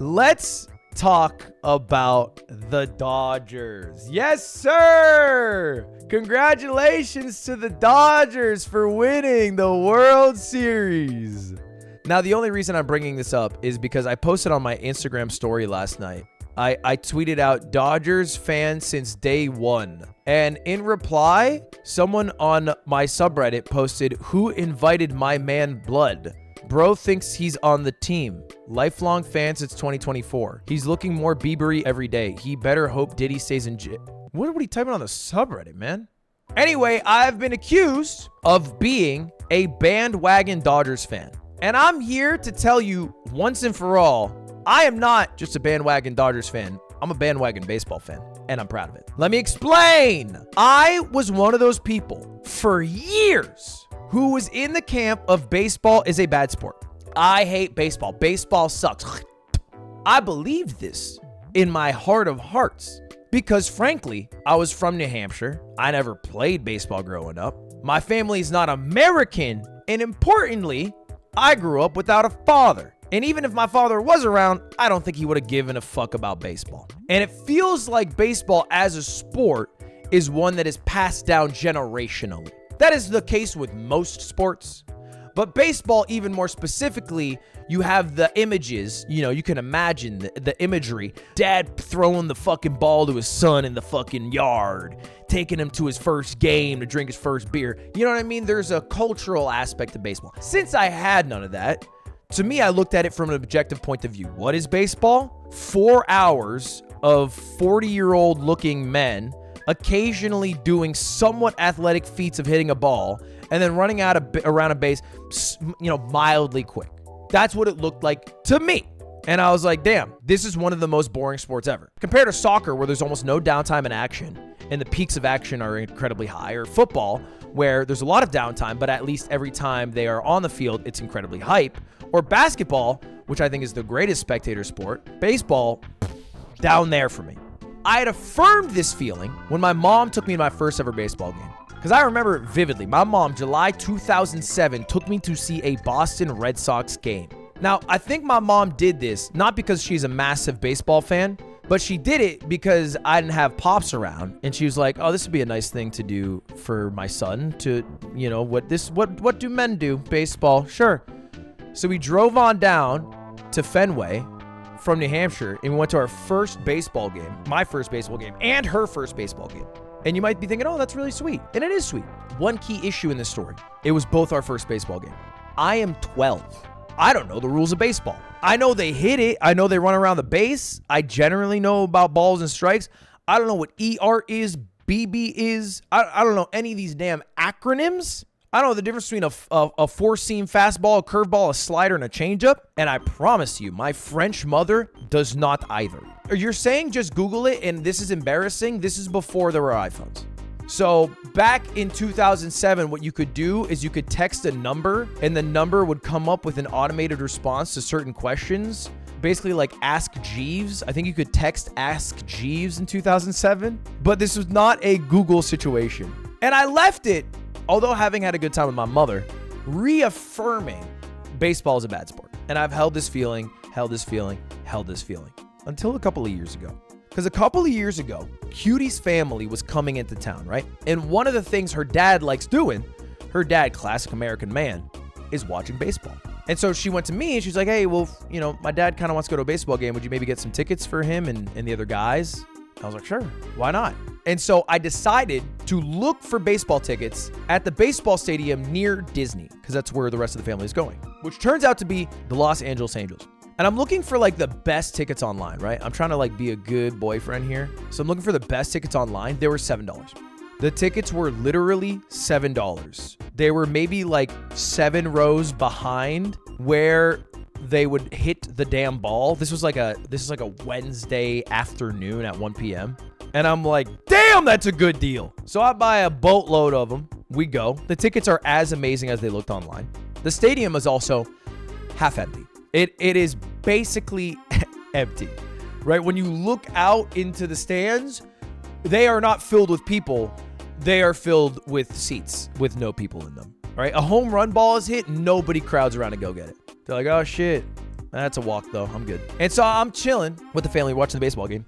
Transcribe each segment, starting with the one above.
Let's talk about the Dodgers. Yes, sir! Congratulations to the Dodgers for winning the World Series. Now, the only reason I'm bringing this up is because I posted on my Instagram story last night. I tweeted out Dodgers fan since day one. And in reply, someone on my subreddit posted, "Who invited my man Blood? Bro thinks he's on the team. Lifelong fan since 2024. He's looking more Biebery every day. He better hope Diddy stays in jail." What are you typing on the subreddit, man? Anyway, I've been accused of being a bandwagon Dodgers fan. And I'm here to tell you once and for all, I am not just a bandwagon Dodgers fan. I'm a bandwagon baseball fan, and I'm proud of it. Let me explain. I was one of those people for years who was in the camp of baseball is a bad sport. I hate baseball. Baseball sucks. I believed this in my heart of hearts because, frankly, I was from New Hampshire. I never played baseball growing up. My family is not American, and importantly, I grew up without a father. And even if my father was around, I don't think he would have given a fuck about baseball. And it feels like baseball as a sport is one that is passed down generationally. That is the case with most sports. But baseball, even more specifically, you have the images, you can imagine the imagery. Dad throwing the fucking ball to his son in the fucking yard, taking him to his first game to drink his first beer. You know what I mean? There's a cultural aspect to baseball. Since I had none of that, to me, I looked at it from an objective point of view. What is baseball? 4 hours of 40-year-old looking men occasionally doing somewhat athletic feats of hitting a ball and then running around a base, mildly quick. That's what it looked like to me. And I was like, damn, this is one of the most boring sports ever. Compared to soccer, where there's almost no downtime in action and the peaks of action are incredibly high, or football, where there's a lot of downtime, but at least every time they are on the field, it's incredibly hype. Or basketball, which I think is the greatest spectator sport. Baseball, down there for me. I had affirmed this feeling when my mom took me to my first ever baseball game. Because I remember it vividly. My mom, July 2007, took me to see a Boston Red Sox game. Now, I think my mom did this not because she's a massive baseball fan, but she did it because I didn't have pops around. And she was like, oh, this would be a nice thing to do for my son to, what do men do? Baseball, sure. So we drove on down to Fenway from New Hampshire, and we went to our first baseball game, my first baseball game, and her first baseball game. And you might be thinking, oh, that's really sweet. And it is sweet. One key issue in this story, it was both our first baseball game. I am 12. I don't know the rules of baseball. I know they hit it. I know they run around the base. I generally know about balls and strikes. I don't know what ER is, BB is. I don't know any of these damn acronyms. I don't know the difference between a four-seam fastball, a curveball, a slider, and a changeup. And I promise you, my French mother does not either. You're saying just Google it and this is embarrassing? This is before there were iPhones. So back in 2007, what you could do is you could text a number and the number would come up with an automated response to certain questions. Basically like Ask Jeeves. I think you could text Ask Jeeves in 2007, but this was not a Google situation. And I left it, although having had a good time with my mother, reaffirming baseball is a bad sport. And I've held this feeling until a couple of years ago. Because a couple of years ago, Cutie's family was coming into town, right? And one of the things her dad likes doing, her dad, classic American man, is watching baseball. And so she went to me and she's like, hey, well, my dad kind of wants to go to a baseball game. Would you maybe get some tickets for him and the other guys? I was like, sure, why not? And so I decided to look for baseball tickets at the baseball stadium near Disney, because that's where the rest of the family is going, which turns out to be the Los Angeles Angels. And I'm looking for like the best tickets online, right? I'm trying to like be a good boyfriend here. So I'm looking for the best tickets online. They were $7. The tickets were literally $7. They were maybe like 7 rows behind where they would hit the damn ball. This is like a Wednesday afternoon at 1 p.m. And I'm like, damn, that's a good deal. So I buy a boatload of them. We go. The tickets are as amazing as they looked online. The stadium is also half empty. It is basically empty, right? When you look out into the stands, they are not filled with people. They are filled with seats with no people in them, right? A home run ball is hit, nobody crowds around to go get it. They're like, oh shit, That's a walk, though. I'm good. And so I'm chilling with the family watching the baseball game.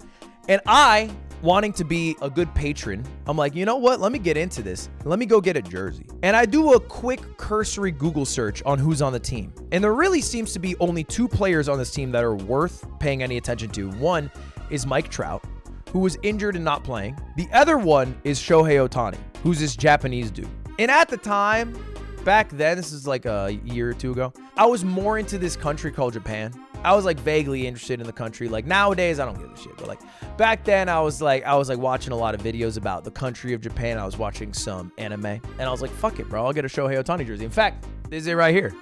And I, wanting to be a good patron, I'm like, you know what? Let me get into this. Let me go get a jersey. And I do a quick cursory Google search on who's on the team. And there really seems to be only 2 players on this team that are worth paying any attention to. One is Mike Trout, who was injured and not playing. The other one is Shohei Ohtani, who's this Japanese dude. And at the time, back then, this is like a year or 2 ago, I was more into this country called Japan. I was like vaguely interested in the country. Like nowadays, I don't give a shit. But like back then, I was like watching a lot of videos about the country of Japan. I was watching some anime, and I was like, fuck it, bro. I'll get a Shohei Ohtani jersey. In fact, this is it right here.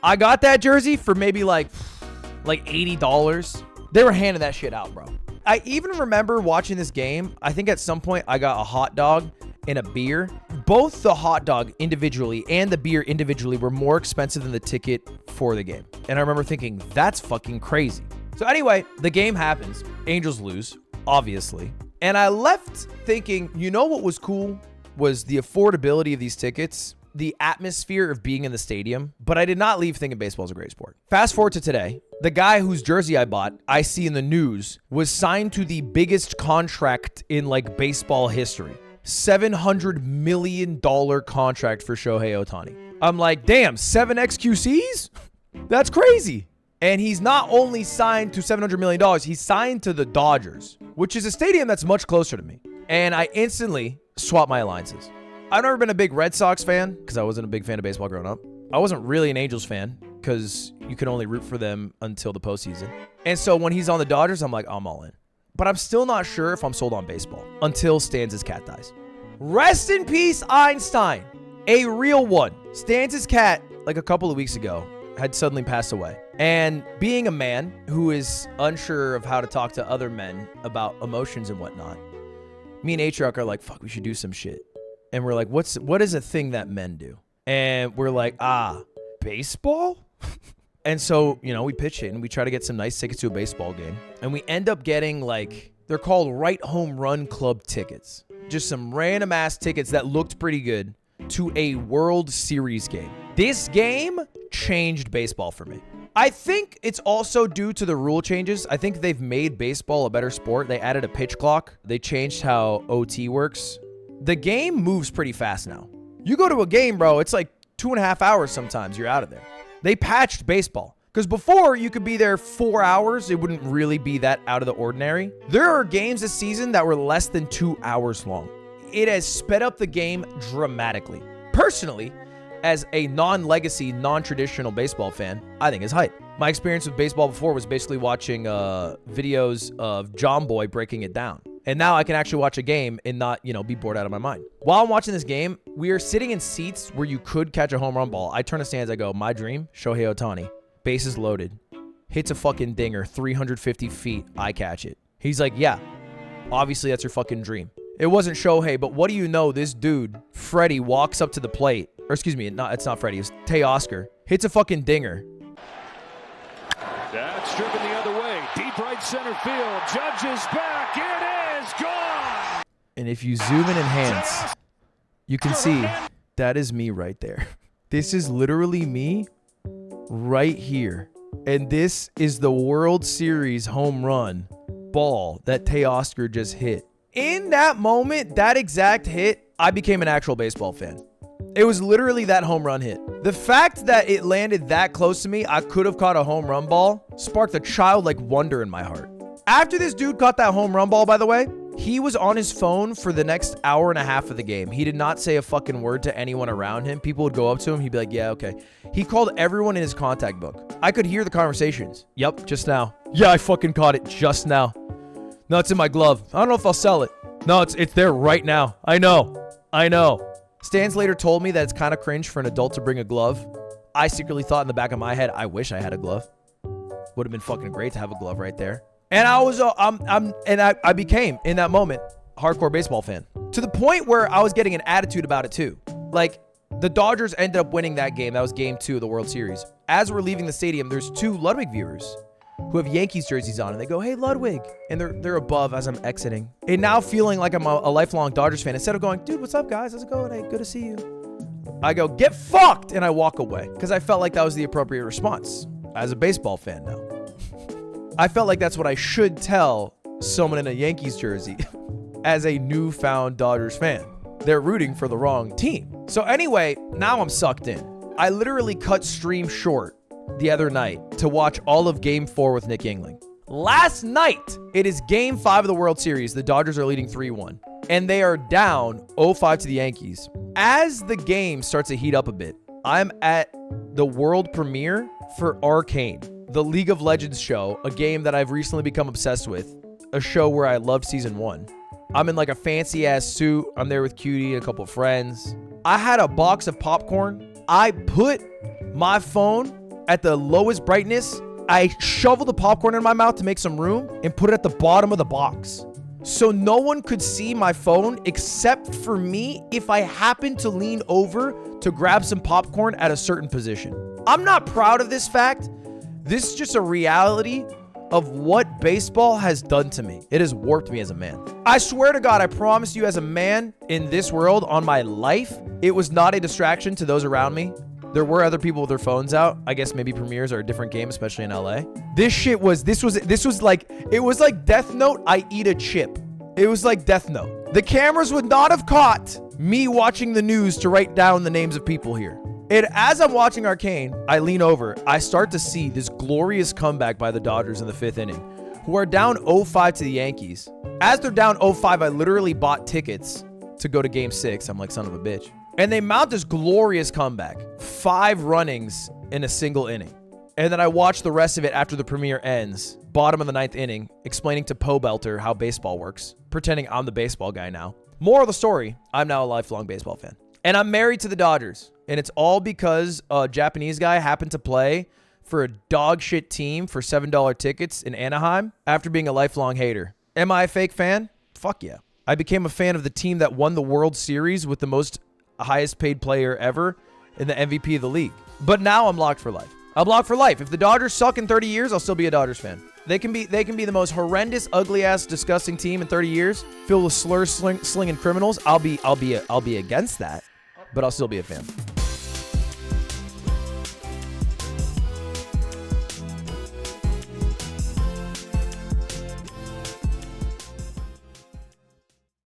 I got that jersey for maybe like $80. They were handing that shit out, bro. I even remember watching this game. I think at some point I got a hot dog and a beer. Both the hot dog individually and the beer individually were more expensive than the ticket for the game. And I remember thinking, that's fucking crazy. So anyway, the game happens. Angels lose, obviously. And I left thinking, you know what was cool was the affordability of these tickets, the atmosphere of being in the stadium, but I did not leave thinking baseball is a great sport. Fast forward to today, the guy whose jersey I bought, I see in the news, was signed to the biggest contract in like baseball history. $700 million contract for Shohei Ohtani. I'm like, damn, 7 XQCs? That's crazy. And he's not only signed to $700 million, he's signed to the Dodgers, which is a stadium that's much closer to me. And I instantly swapped my alliances. I've never been a big Red Sox fan because I wasn't a big fan of baseball growing up. I wasn't really an Angels fan because you can only root for them until the postseason. And so when he's on the Dodgers, I'm like, I'm all in. But I'm still not sure if I'm sold on baseball until Stan's cat dies. Rest in peace, Einstein. A real one. Stan's cat, like a couple of weeks ago, had suddenly passed away. And being a man who is unsure of how to talk to other men about emotions and whatnot, me and H-Rock are like, fuck, we should do some shit. And we're like, what is a thing that men do? And we're like, baseball? And so, you know, we pitch it and we try to get some nice tickets to a baseball game. And we end up getting like, they're called Right Home Run Club tickets. Just some random ass tickets that looked pretty good to a World Series game. This game changed baseball for me. I think it's also due to the rule changes. I think they've made baseball a better sport. They added a pitch clock. They changed how OT works. The game moves pretty fast now. You go to a game, bro, it's like 2.5 hours sometimes. You're out of there. They patched baseball. Because before, you could be there 4 hours. It wouldn't really be that out of the ordinary. There are games this season that were less than 2 hours long. It has sped up the game dramatically. Personally, as a non-legacy, non-traditional baseball fan, I think it's hype. My experience with baseball before was basically watching videos of John Boy breaking it down. And now I can actually watch a game and not, be bored out of my mind. While I'm watching this game, we are sitting in seats where you could catch a home run ball. I turn to Stands, I go, my dream, Shohei Ohtani. Bases loaded. Hits a fucking dinger, 350 feet, I catch it. He's like, yeah, obviously that's your fucking dream. It wasn't Shohei, but what do you know? This dude, Freddie, walks up to the plate. Or excuse me, it's not Freddie, it's Teoscar. Hits a fucking dinger. That's driven the other way. Deep right center field. Judge is back. It is gone. And if you zoom in enhance, you can see that is me right there. This is literally me right here. And this is the World Series home run ball that Teoscar just hit. In that moment, that exact hit, I became an actual baseball fan. It was literally that home run hit. The fact that it landed that close to me, I could have caught a home run ball, sparked a childlike wonder in my heart. After this dude caught that home run ball, by the way, he was on his phone for the next hour and a half of the game. He did not say a fucking word to anyone around him. People would go up to him. He'd be like, yeah, okay. He called everyone in his contact book. I could hear the conversations. Yep, just now. Yeah, I fucking caught it just now. No, it's in my glove. I don't know if I'll sell it. No, it's there right now. I know. Stans later told me that it's kind of cringe for an adult to bring a glove. I secretly thought in the back of my head, I wish I had a glove. Would have been fucking great to have a glove right there. And I became, in that moment, a hardcore baseball fan. To the point where I was getting an attitude about it too. Like, the Dodgers ended up winning that game. That was game 2 of the World Series. As we're leaving the stadium, there's 2 Ludwig viewers who have Yankees jerseys on, and they go, hey, Ludwig. And they're above as I'm exiting. And now feeling like I'm a lifelong Dodgers fan, instead of going, dude, what's up, guys? How's it going? Hey, good to see you. I go, get fucked, and I walk away, because I felt like that was the appropriate response. as a baseball fan now. I felt like that's what I should tell someone in a Yankees jersey as a newfound Dodgers fan. They're rooting for the wrong team. So anyway, now I'm sucked in. I literally cut stream short the other night to watch all of Game 4 with Nick Yingling. Last night, it is Game 5 of the World Series. The Dodgers are leading 3-1, and they are down 0-5 to the Yankees. As the game starts to heat up a bit, I'm at the world premiere for Arcane, the League of Legends show, a game that I've recently become obsessed with, a show where I loved season 1. I'm in like a fancy ass suit. I'm there with Cutie and a couple of friends. I had a box of popcorn. I put my phone at the lowest brightness. I shoveled the popcorn in my mouth to make some room and put it at the bottom of the box. So no one could see my phone except for me if I happened to lean over to grab some popcorn at a certain position. I'm not proud of this fact. This is just a reality of what baseball has done to me. It has warped me as a man. I swear to God, I promise you as a man in this world on my life, it was not a distraction to those around me. There were other people with their phones out. I guess maybe premieres are a different game, especially in LA. This was like Death Note, I eat a chip. It was like Death Note. The cameras would not have caught me watching the news to write down the names of people here. And as I'm watching Arcane, I lean over. I start to see this glorious comeback by the Dodgers in the 5th inning, who are down 0-5 to the Yankees. As they're down 0-5, I literally bought tickets to go to Game 6. I'm like, son of a bitch. And they mount this glorious comeback. 5 runnings in a single inning. And then I watch the rest of it after the premiere ends. Bottom of the 9th inning, explaining to Poe Belter how baseball works. Pretending I'm the baseball guy now. Moral of the story, I'm now a lifelong baseball fan. And I'm married to the Dodgers. And it's all because a Japanese guy happened to play for a dog shit team for $7 tickets in Anaheim after being a lifelong hater. Am I a fake fan? Fuck yeah. I became a fan of the team that won the World Series with the most highest paid player ever in the MVP of the league. But now I'm locked for life. I'm locked for life. If the Dodgers suck in 30 years, I'll still be a Dodgers fan. They can be the most horrendous, ugly ass, disgusting team in 30 years, filled with slinging criminals. I'll be against that, but I'll still be a fan.